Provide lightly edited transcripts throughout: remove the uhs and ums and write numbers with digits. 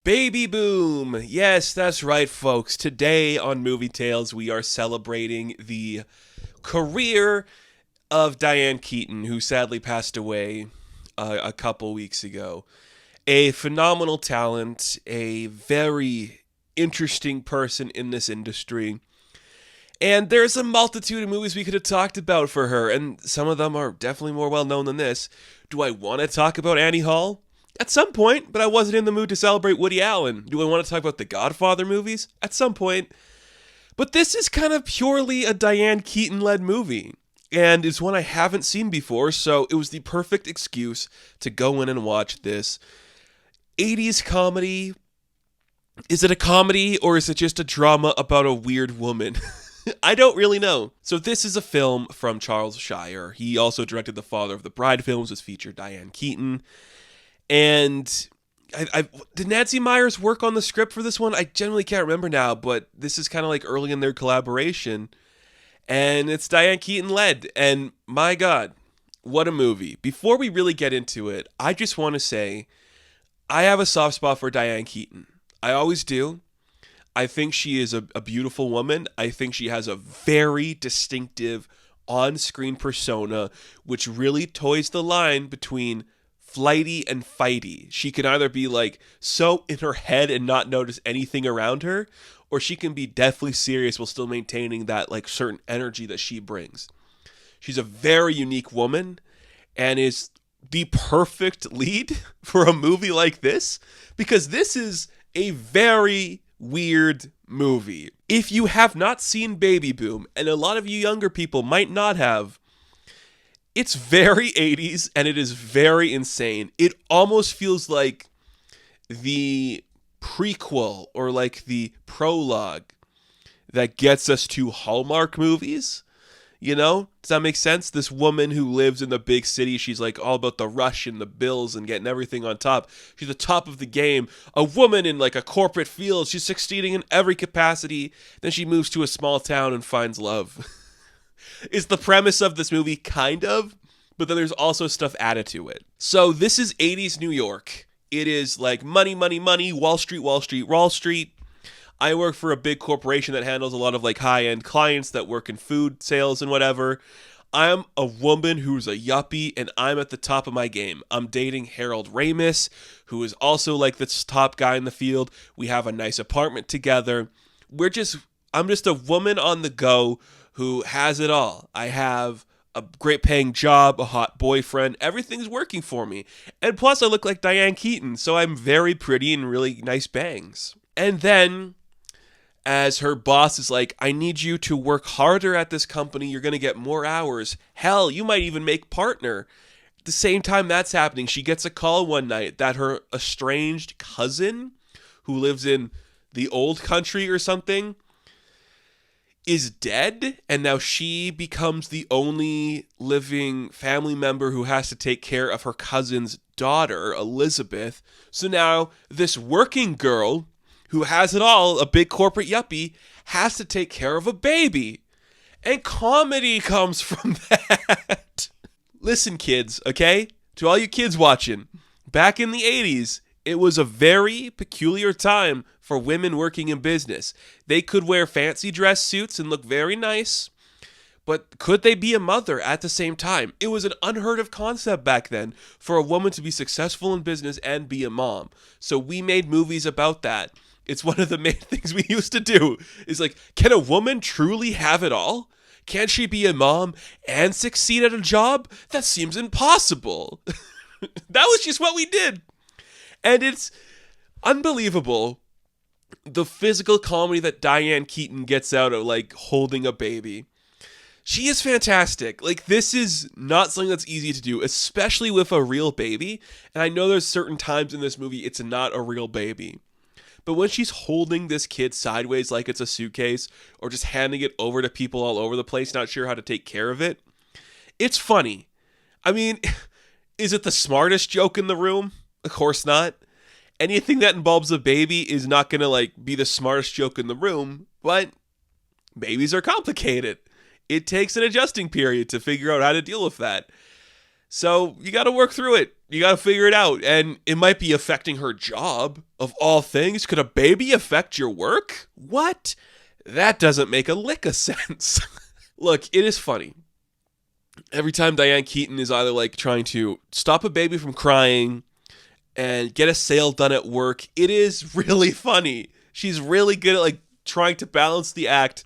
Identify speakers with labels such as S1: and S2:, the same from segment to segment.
S1: Baby boom! Yes, that's right, folks. Today on Movie Tales, we are celebrating the career of Diane Keaton, who sadly passed away a couple weeks ago. A phenomenal talent, a very interesting person in this industry. And there's a multitude of movies we could have talked about for her, and some of them are definitely more well known than this. Do I want to talk about Annie Hall? At some point, but I wasn't in the mood to celebrate Woody Allen. Do I want to talk about the Godfather movies? At some point. But this is kind of purely a Diane Keaton-led movie, and it's one I haven't seen before, so it was the perfect excuse to go in and watch this 80s comedy. Is it a comedy, or is it just a drama about a weird woman? I don't really know. So this is a film from Charles Shire. He also directed the Father of the Bride films, which featured Diane Keaton. And did Nancy Meyers work on the script for this one? I generally can't remember now, but this is kind of like early in their collaboration. And it's Diane Keaton led. And my God, what a movie. Before we really get into it, I just want to say I have a soft spot for Diane Keaton. I always do. I think she is a beautiful woman. I think she has a very distinctive on-screen persona, which really toys the line between flighty and fighty. She can either be like so in her head and not notice anything around her, or she can be deathly serious while still maintaining that like certain energy that she brings. She's a very unique woman and is the perfect lead for a movie like this, because this is a very weird movie. If you have not seen Baby Boom, and a lot of you younger people might not have, it's very 80s and it is very insane. It almost feels like the prequel or like the prologue that gets us to Hallmark movies. You know? Does that make sense? This woman who lives in the big city, she's like all about the rush and the bills and getting everything on top. She's the top of the game. A woman in like a corporate field. She's succeeding in every capacity. Then she moves to a small town and finds love. Is the premise of this movie, kind of, but then there's also stuff added to it. So this is 80s New York. It is like money, money, money, Wall Street, Wall Street, Wall Street. I work for a big corporation that handles a lot of like high-end clients that work in food sales and whatever. I'm a woman who's a yuppie, and I'm at the top of my game. I'm dating Harold Ramis, who is also like the top guy in the field. We have a nice apartment together. I'm just a woman on the go who has it all. I have a great paying job, a hot boyfriend. Everything's working for me. And plus I look like Diane Keaton, so I'm very pretty and really nice bangs. And then as her boss is like, I need you to work harder at this company. You're going to get more hours. Hell, you might even make partner. At the same time that's happening, she gets a call one night that her estranged cousin, who lives in the old country or something, is dead, and now she becomes the only living family member who has to take care of her cousin's daughter, Elizabeth. So now this working girl who has it all, a big corporate yuppie, has to take care of a baby. And comedy comes from that. Listen, kids, okay? To all you kids watching, back in the 80s, it was a very peculiar time for women working in business. They could wear fancy dress suits and look very nice, but could they be a mother at the same time? It was an unheard of concept back then for a woman to be successful in business and be a mom. So we made movies about that. It's one of the main things we used to do. Is like, can a woman truly have it all? Can she be a mom and succeed at a job? That seems impossible. That was just what we did. And it's unbelievable, the physical comedy that Diane Keaton gets out of, like, holding a baby. She is fantastic. Like, this is not something that's easy to do, especially with a real baby. And I know there's certain times in this movie it's not a real baby. But when she's holding this kid sideways like it's a suitcase, or just handing it over to people all over the place, not sure how to take care of it, it's funny. I mean, is it the smartest joke in the room? Of course not. Anything that involves a baby is not going to like be the smartest joke in the room, but babies are complicated. It takes an adjusting period to figure out how to deal with that. So you got to work through it. You got to figure it out. And it might be affecting her job, of all things. Could a baby affect your work? What? That doesn't make a lick of sense. Look, it is funny. Every time Diane Keaton is either like trying to stop a baby from crying and get a sale done at work, it is really funny. She's really good at like trying to balance the act.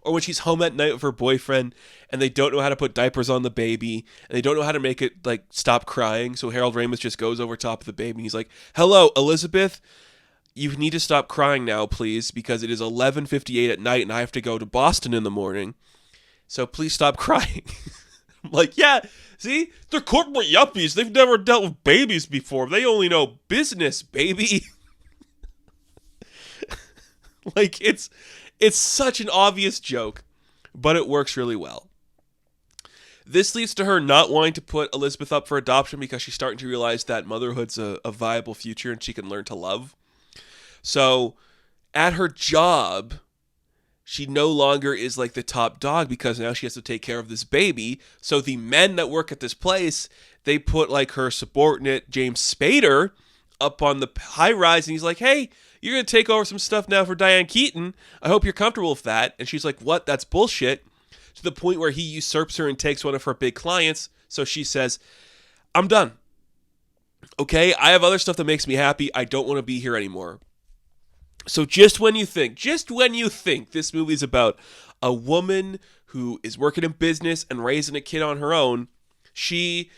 S1: Or when she's home at night with her boyfriend and they don't know how to put diapers on the baby and they don't know how to make it like stop crying. So Harold Ramis just goes over top of the baby and he's like, "Hello, Elizabeth. You need to stop crying now, please, because it is 11:58 at night and I have to go to Boston in the morning. So please stop crying." I'm like, yeah, see? They're corporate yuppies. They've never dealt with babies before. They only know business, baby. Like, it's such an obvious joke, but it works really well. This leads to her not wanting to put Elizabeth up for adoption because she's starting to realize that motherhood's a viable future and she can learn to love. So, at her job, she no longer is like the top dog because now she has to take care of this baby. So the men that work at this place, they put like her subordinate, James Spader, up on the high rise. And he's like, "Hey, you're going to take over some stuff now for Diane Keaton. I hope you're comfortable with that." And she's like, "What? That's bullshit." To the point where he usurps her and takes one of her big clients. So she says, "I'm done. Okay, I have other stuff that makes me happy. I don't want to be here anymore." So just when you think this movie is about a woman who is working in business and raising a kid on her own, she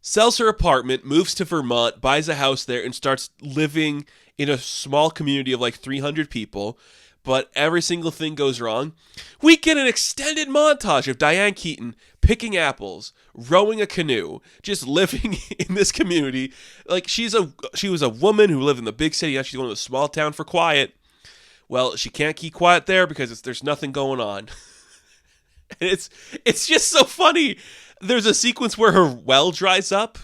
S1: sells her apartment, moves to Vermont, buys a house there, and starts living in a small community of like 300 people. But every single thing goes wrong. We get an extended montage of Diane Keaton picking apples, rowing a canoe, just living in this community. Like she was a woman who lived in the big city. Now she's going to a small town for quiet. Well, she can't keep quiet there because there's nothing going on. And it's just so funny. There's a sequence where her well dries up,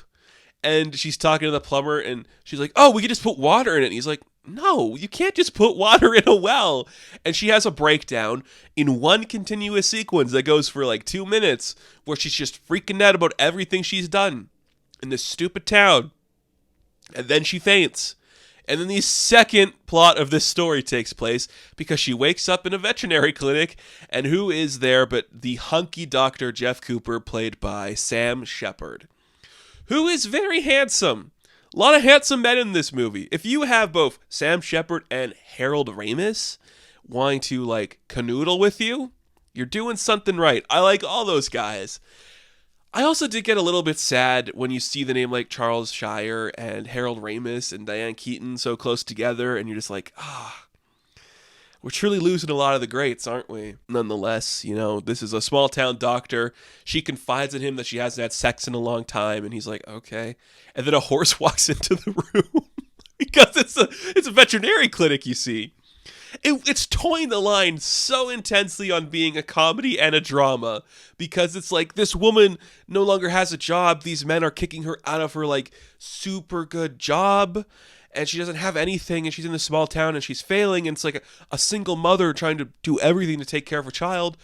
S1: and she's talking to the plumber, and she's like, "Oh, we could just put water in it." And he's like, "No, you can't just put water in a well." And she has a breakdown in one continuous sequence that goes for like 2 minutes where she's just freaking out about everything she's done in this stupid town. And then she faints. And then the second plot of this story takes place because she wakes up in a veterinary clinic, and who is there but the hunky Dr. Jeff Cooper, played by Sam Shepard, who is very handsome. A lot of handsome men in this movie. If you have both Sam Shepard and Harold Ramis wanting to like canoodle with you, you're doing something right. I like all those guys. I also did get a little bit sad when you see the name like Charles Shire and Harold Ramis and Diane Keaton so close together, and you're just like, we're truly losing a lot of the greats, aren't we? Nonetheless, this is a small town doctor. She confides in him that she hasn't had sex in a long time, and he's like, "Okay." And then a horse walks into the room because it's a veterinary clinic, you see. It's towing the line so intensely on being a comedy and a drama because it's like this woman no longer has a job. These men are kicking her out of her like super good job, and she doesn't have anything, and she's in this small town and she's failing, and it's like a single mother trying to do everything to take care of her child.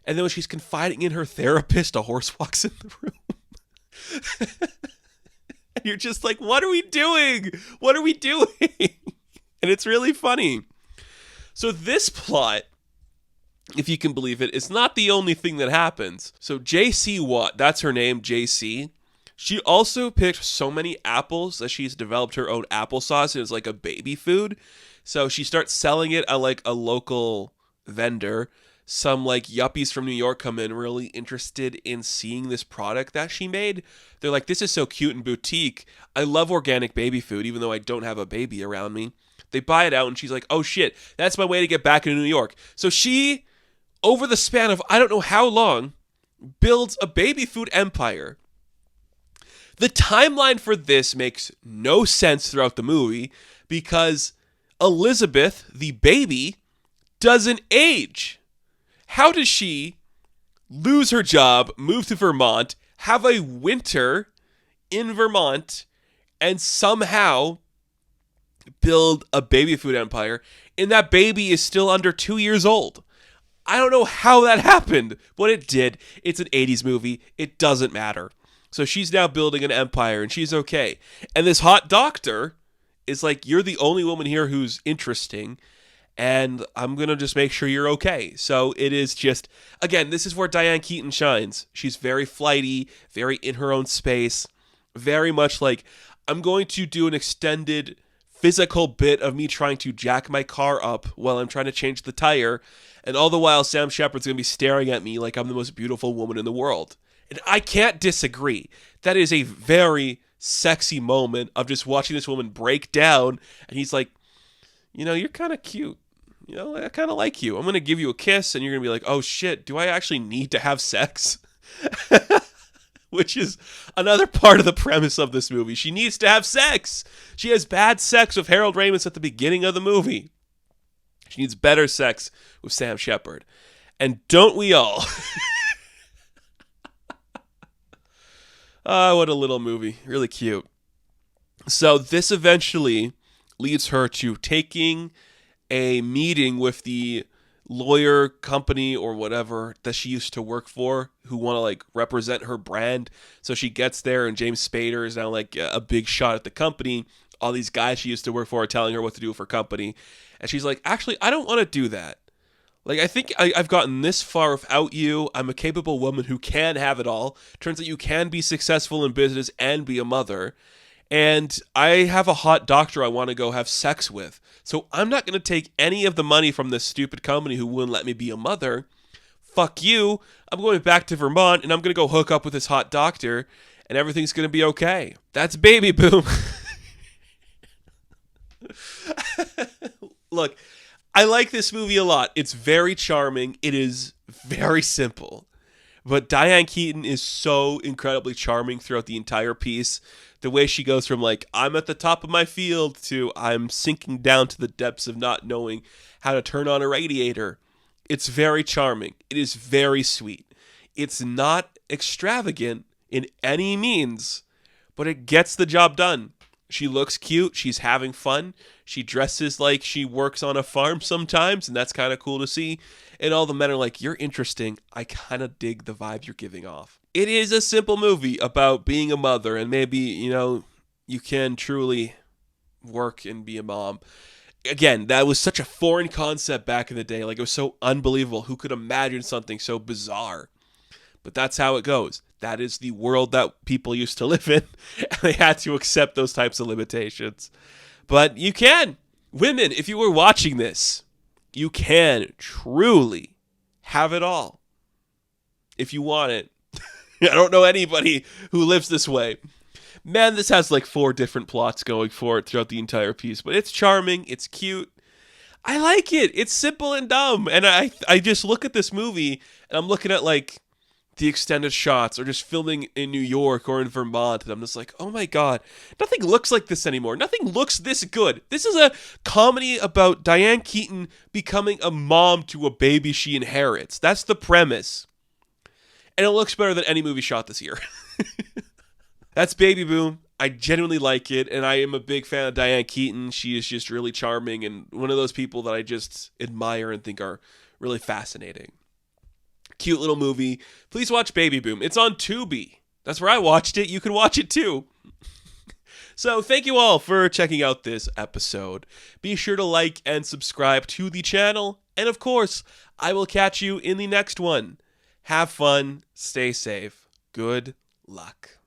S1: And then when she's confiding in her therapist, a horse walks in the room. And you're just like, what are we doing? What are we doing? And it's really funny. So this plot, if you can believe it, is not the only thing that happens. So J.C. Watt, that's her name, J.C., she also picked so many apples that she's developed her own applesauce. It's like a baby food. So she starts selling it at like a local vendor. Some like yuppies from New York come in really interested in seeing this product that she made. They're like, "This is so cute and boutique. I love organic baby food, even though I don't have a baby around me." They buy it out, and she's like, "Oh shit, that's my way to get back into New York." So she, over the span of I don't know how long, builds a baby food empire. The timeline for this makes no sense throughout the movie because Elizabeth, the baby, doesn't age. How does she lose her job, move to Vermont, have a winter in Vermont, and somehow build a baby food empire, and that baby is still under 2 years old? I don't know how that happened, but it did. It's an 80s movie. It doesn't matter. So she's now building an empire and she's okay. And this hot doctor is like, you're the only woman here who's interesting, and I'm going to just make sure you're okay. So it is just, again, this is where Diane Keaton shines. She's very flighty, very in her own space, very much like, I'm going to do an extended physical bit of me trying to jack my car up while I'm trying to change the tire, and all the while Sam Shepard's going to be staring at me like I'm the most beautiful woman in the world. And I can't disagree. That is a very sexy moment of just watching this woman break down, and he's like, you're kind of cute. I kind of like you. I'm going to give you a kiss, and you're going to be like, oh shit, do I actually need to have sex? Which is another part of the premise of this movie. She needs to have sex. She has bad sex with Harold Ramis at the beginning of the movie. She needs better sex with Sam Shepard. And don't we all? What a little movie. Really cute. So this eventually leads her to taking a meeting with the lawyer company or whatever that she used to work for, who want to like represent her brand. So she gets there, and James Spader is now like a big shot at the company. All these guys she used to work for are telling her what to do with her company, and she's like, actually, I don't want to do that. Like, I think I've gotten this far without you. I'm a capable woman who can have it all. Turns out you can be successful in business and be a mother. And I have a hot doctor I want to go have sex with. So I'm not going to take any of the money from this stupid company who wouldn't let me be a mother. Fuck you. I'm going back to Vermont, and I'm going to go hook up with this hot doctor, and everything's going to be okay. That's Baby Boom. Look, I like this movie a lot. It's very charming. It is very simple. But Diane Keaton is so incredibly charming throughout the entire piece. The way she goes from like, I'm at the top of my field to I'm sinking down to the depths of not knowing how to turn on a radiator. It's very charming. It is very sweet. It's not extravagant in any means, but it gets the job done. She looks cute. She's having fun. She dresses like she works on a farm sometimes, and that's kind of cool to see. And all the men are like, you're interesting. I kind of dig the vibe you're giving off. It is a simple movie about being a mother, and maybe, you can truly work and be a mom. Again, that was such a foreign concept back in the day. Like, it was so unbelievable. Who could imagine something so bizarre? But that's how it goes. That is the world that people used to live in, and they had to accept those types of limitations. But you can. Women, if you were watching this, you can truly have it all. If you want it. I don't know anybody who lives this way. Man, this has like 4 different plots going for it throughout the entire piece, but it's charming, it's cute. I like it. It's simple and dumb. And I just look at this movie, and I'm looking at like the extended shots, or just filming in New York or in Vermont, and I'm just like, oh my god, nothing looks like this anymore. Nothing looks this good. This is a comedy about Diane Keaton becoming a mom to a baby she inherits. That's the premise. And it looks better than any movie shot this year. That's Baby Boom. I genuinely like it, and I am a big fan of Diane Keaton. She is just really charming, and one of those people that I just admire and think are really fascinating. Cute little movie. Please watch Baby Boom. It's on Tubi. That's where I watched it. You can watch it too. So thank you all for checking out this episode. Be sure to like and subscribe to the channel. And of course, I will catch you in the next one. Have fun. Stay safe. Good luck.